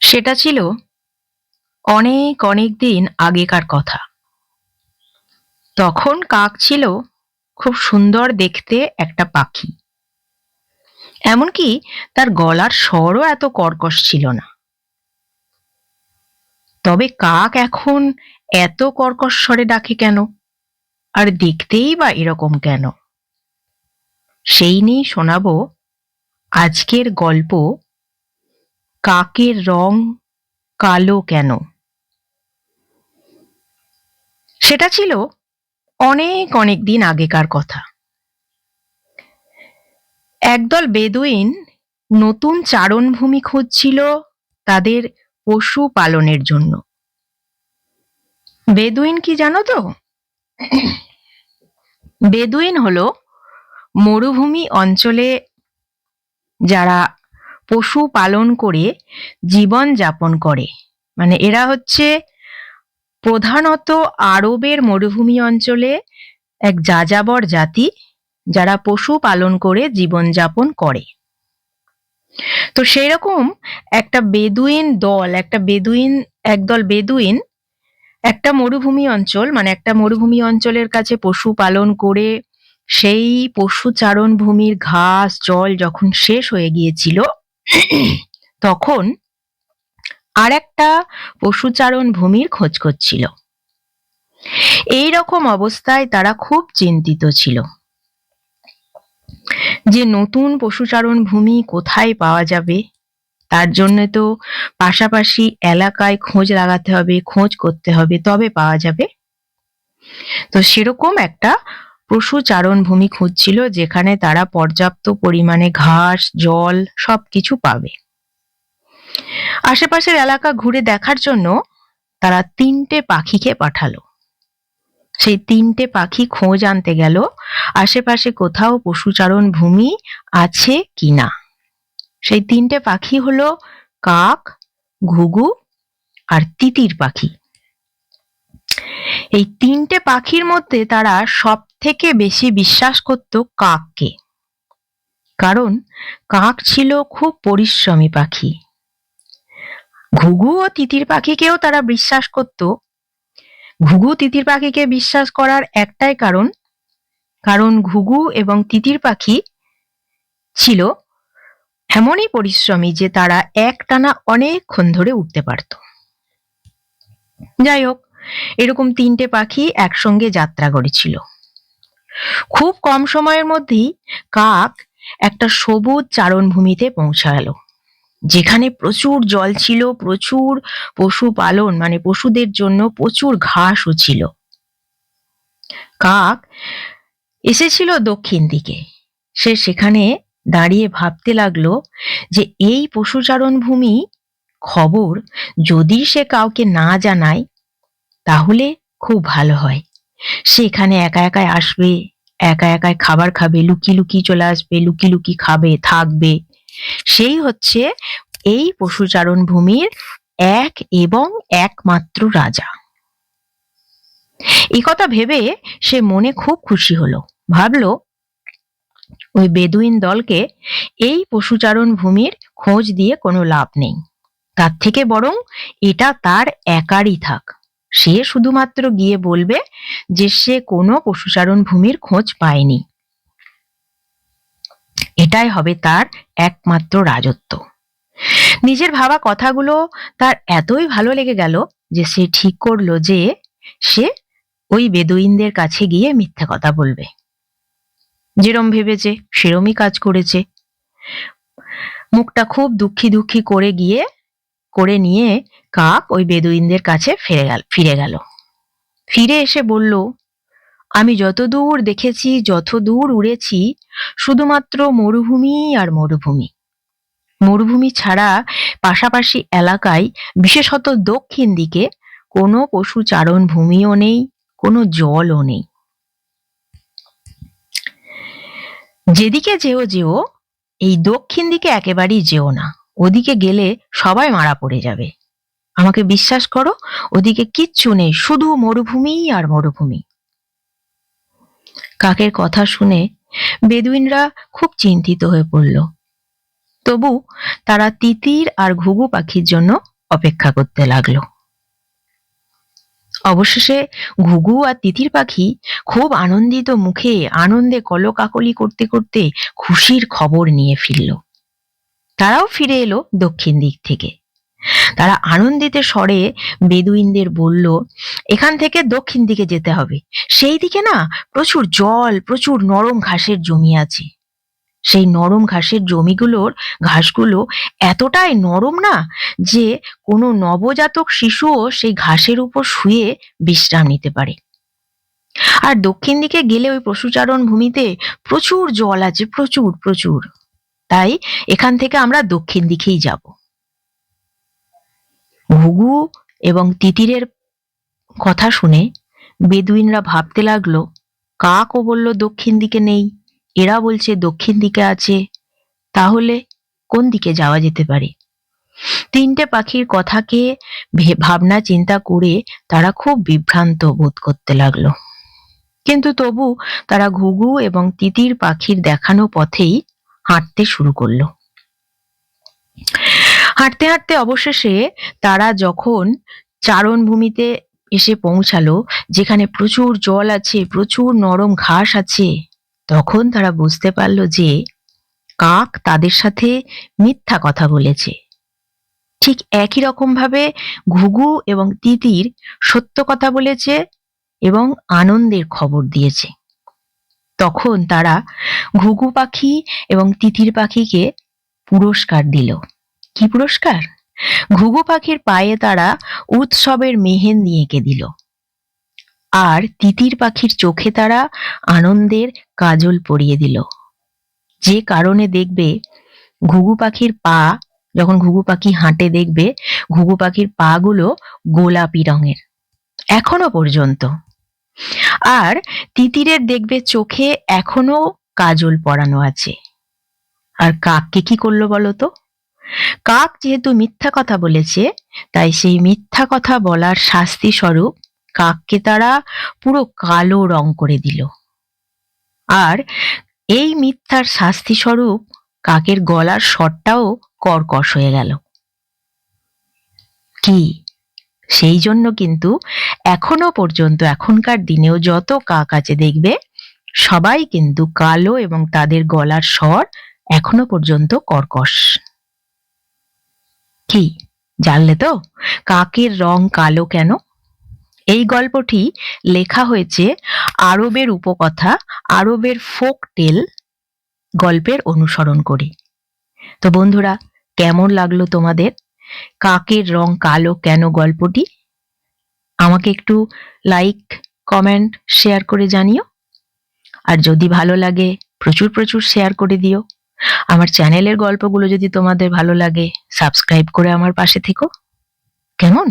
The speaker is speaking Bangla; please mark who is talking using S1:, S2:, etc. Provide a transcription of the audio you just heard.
S1: সেটা ছিল অনেক অনেক দিন আগেকার কথা। তখন কাক ছিল খুব সুন্দর দেখতে একটা পাখি। এমনকি তার গলার স্বরও এত কর্কশ ছিল না। তবে কাক এখন এত কর্কশ স্বরে ডাকে কেন, আর দেখতেই বা এরকম কেন? সেই নিয়ে শোনাবো আজকের গল্প, কাকের রং কালো কেন। সেটা ছিল অনেক অনেক দিন আগেকার কথা। একদল বেদুইন নতুন চারণভূমি খুঁজছিল তাদের পশু পালনের জন্য। বেদুইন কি জানো তো? বেদুইন হলো মরুভূমি অঞ্চলে যারা পশু পালন করে জীবন যাপন করে। মানে এরা হচ্ছে প্রধানত আরবের মরুভূমি অঞ্চলে এক যাযাবর জাতি, যারা পশু পালন করে জীবন যাপন করে। তো সেই রকম একটা বেদুইন দল, একদল বেদুইন একটা মরুভূমি অঞ্চল, মানে একটা মরুভূমি অঞ্চলের কাছে পশু পালন করে সেই পশুচারণ ভূমির ঘাস জল যখন শেষ হয়ে গিয়েছিল, তখন আর একটা পশুচারণ ভূমির খোঁজ করছিল। এই রকম অবস্থায় তারা খুব চিন্তিত ছিল যে নতুন পশুচারণ ভূমি কোথায় পাওয়া যাবে। তার জন্য তো পাশাপাশি এলাকায় খোঁজ লাগাতে হবে, খোঁজ করতে হবে, তবে পাওয়া যাবে। তো সেরকম একটা পশুচারণ ভূমি খুঁজছিল যেখানে তারা পর্যাপ্ত পরিমাণে ঘাস জল সবকিছু পাবে। আশেপাশের এলাকা ঘুরে দেখার জন্য তারা ৩টে পাখিকে পাঠালো। সেই ৩টে পাখি খোঁজ আনতে গেল আশেপাশে কোথাও পশুচারণ ভূমি আছে কিনা। সেই ৩টে পাখি হলো কাক, ঘুঘু আর তিতির পাখি। এই ৩টে পাখির মধ্যে তারা সব থেকে বেশি বিশ্বাস করত কাককে, কারণ কাক ছিল খুব পরিশ্রমী পাখি। ঘুঘু ও তিতির পাখিকেও তারা বিশ্বাস করত। ঘুঘু তিতির পাখিকে বিশ্বাস করার একটাই কারণ, কারণ ঘুঘু এবং তিতির পাখি ছিল এমনই পরিশ্রমী যে তারা একটানা অনেকক্ষণ ধরে উঠতে পারত। যাই হোক, এরকম ৩টে পাখি একসঙ্গে যাত্রা করেছিল। খুব কম সময়ের মধ্যেই কাক একটা সবুজ চারণভূমিতে পৌঁছালো, যেখানে প্রচুর জল ছিল, প্রচুর পশুপালন মানে পশুদের জন্য প্রচুর ঘাসও ছিল। কাক এসেছিল দক্ষিণ দিকে। সে সেখানে দাঁড়িয়ে ভাবতে লাগলো যে এই পশুচারণ ভূমি খবর যদি সে কাউকে না জানায় তাহলে খুব ভালো হয়। সে এখানে একা একাই আসবে, একা একাই খাবার খাবে, লুকিয়ে লুকিয়ে চলে আসবে, লুকিয়ে লুকিয়ে খাবে থাকবে। সেই হচ্ছে এই পশুচারণ ভূমির এক এবং একমাত্র রাজা। এই কথা ভেবে সে মনে খুব খুশি হলো। ভাবলো ওই বেদুইন দলকে এই পশুচারণ ভূমির খোঁজ দিয়ে কোনো লাভ নেই, তার থেকে বরং এটা তার একারই থাক। সে শুধুমাত্র গিয়ে বলবে যে সে কোনো পশুচারণ ভূমির খোঁজ পায়নি। এটাই হবে তার একমাত্র রাজত্ব। নিজের ভাবা কথাগুলো তার এতই ভালো লেগে গেল যে সে ঠিক করলো যে সে ওই বেদুইনদের কাছে গিয়ে মিথ্যে কথা বলবে। যেরম ভেবেছে সেরমই কাজ করেছে। মুখটা খুব দুঃখী দুঃখী করে নিয়ে কাক ওই বেদুইনদের কাছে ফিরে গেল। ফিরে এসে বলল, আমি যতদূর দেখেছি, যতদূর উড়েছি, শুধুমাত্র মরুভূমি আর মরুভূমি। মরুভূমি ছাড়া পাশাপাশি এলাকায়, বিশেষত দক্ষিণ দিকে, কোনো পশুচারণ ভূমিও নেই, কোনো জলও নেই। যেদিকে যেও এই দক্ষিণ দিকে একেবারেই যেও না, ওদিকে গেলে সবাই মারা পড়ে যাবে। আমাকে বিশ্বাস করো, ওদিকে কিচ্ছু নেই, শুধু মরুভূমি আর মরুভূমি। কাকের কথা শুনে বেদুইনরা খুব চিন্তিত হয়ে পড়ল। তবু তারা তিতির আর ঘুঘু পাখির জন্য অপেক্ষা করতে লাগলো। অবশেষে ঘুঘু আর তিতির পাখি খুব আনন্দিত মুখে আনন্দে কলকাকলি করতে করতে খুশির খবর নিয়ে ফিরল। তারাও ফিরে এলো দক্ষিণ দিক থেকে। তারা আনন্দিত স্বরে বেদুইনদের বলল, এখান থেকে দক্ষিণ দিকে যেতে হবে, সেই দিকে না প্রচুর জল, প্রচুর নরম ঘাসের জমি আছে। সেই নরম ঘাসের জমিগুলোর ঘাসগুলো এতটাই নরম না যে কোনো নবজাতক শিশুও সেই ঘাসের উপর শুয়ে বিশ্রাম নিতে পারে। আর দক্ষিণ দিকে গেলে ওই পশুচারণ ভূমিতে প্রচুর জল আছে, প্রচুর প্রচুর। তাই এখান থেকে আমরা দক্ষিণ দিকেই যাব। ঘুঘু এবং তিতিরের কথা শুনে বেদুইনরা ভাবতে লাগলো, কাকও বলল দক্ষিণ দিকে নেই, এরা বলছে দক্ষিণ দিকে আছে, তাহলে কোন দিকে যাওয়া যেতে পারে? তিনটে পাখির কথাকে ভাবনা চিন্তা করে তারা খুব বিভ্রান্ত বোধ করতে লাগলো। কিন্তু তবু তারা ঘুঘু এবং তিতির পাখির দেখানো পথেই হাঁটতে শুরু করলো। হাঁটতে হাঁটতে অবশেষে তারা যখন চারণভূমিতে এসে পৌঁছালো, যেখানে প্রচুর জল আছে, প্রচুর নরম ঘাস আছে, তখন তারা বুঝতে পারলো যে কাক তাদের সাথে মিথ্যা কথা বলেছে। ঠিক একই রকম ভাবে ঘুঘু এবং তিতির সত্য কথা বলেছে এবং আনন্দের খবর দিয়েছে। তখন তারা ঘুঘু পাখি এবং তিতির পাখিকে পুরস্কার দিল। কি পুরস্কার? ঘুঘু পাখির পায়ে তারা উৎসবের মেহেন্দি এঁকে দিল, আর তিতির পাখির চোখে তারা আনন্দের কাজল পরিয়ে দিল। যে কারণে দেখবে ঘুঘু পাখির পা, যখন ঘুঘু পাখি হাঁটে দেখবে ঘুঘু পাখির পা গুলো গোলাপি রঙের এখনো পর্যন্ত। আর তিতিরের দেখবে চোখে এখনো কাজল পরানো আছে। আর কাককে কি করলো বলতো? কাক যেহেতু মিথ্যা কথা বলেছে, তাই সেই মিথ্যা কথা বলার শাস্তি স্বরূপ কাককে তারা পুরো কালো রং করে দিল। আর এই মিথ্যার শাস্তি স্বরূপ কাকের গলার স্বরটাও কর্কশ হয়ে গেল। কি, সেই জন্য কিন্তু এখনো পর্যন্ত এখনকার দিনেও যত কাক আছে দেখবে সবাই কিন্তু কালো, এবং তাদের গলার স্বর এখনো পর্যন্ত কর্কশ। কি জানলে তো কাকের রং কালো কেন? এই গল্পটি লেখা হয়েছে আরবের উপকথা, আরবের ফোক টেল গল্পের অনুসরণ করে। তো বন্ধুরা, কেমন লাগলো তোমাদের কাকের রং কালো কেন গল্পটি? আমাকে একটু লাইক, কমেন্ট, শেয়ার করে জানিও। আর যদি ভালো লাগে প্রচুর প্রচুর শেয়ার করে দিও। আমার চ্যানেলের গল্পগুলো যদি তোমাদের ভালো লাগে সাবস্ক্রাইব করে আমার পাশে থেকো। কেমন?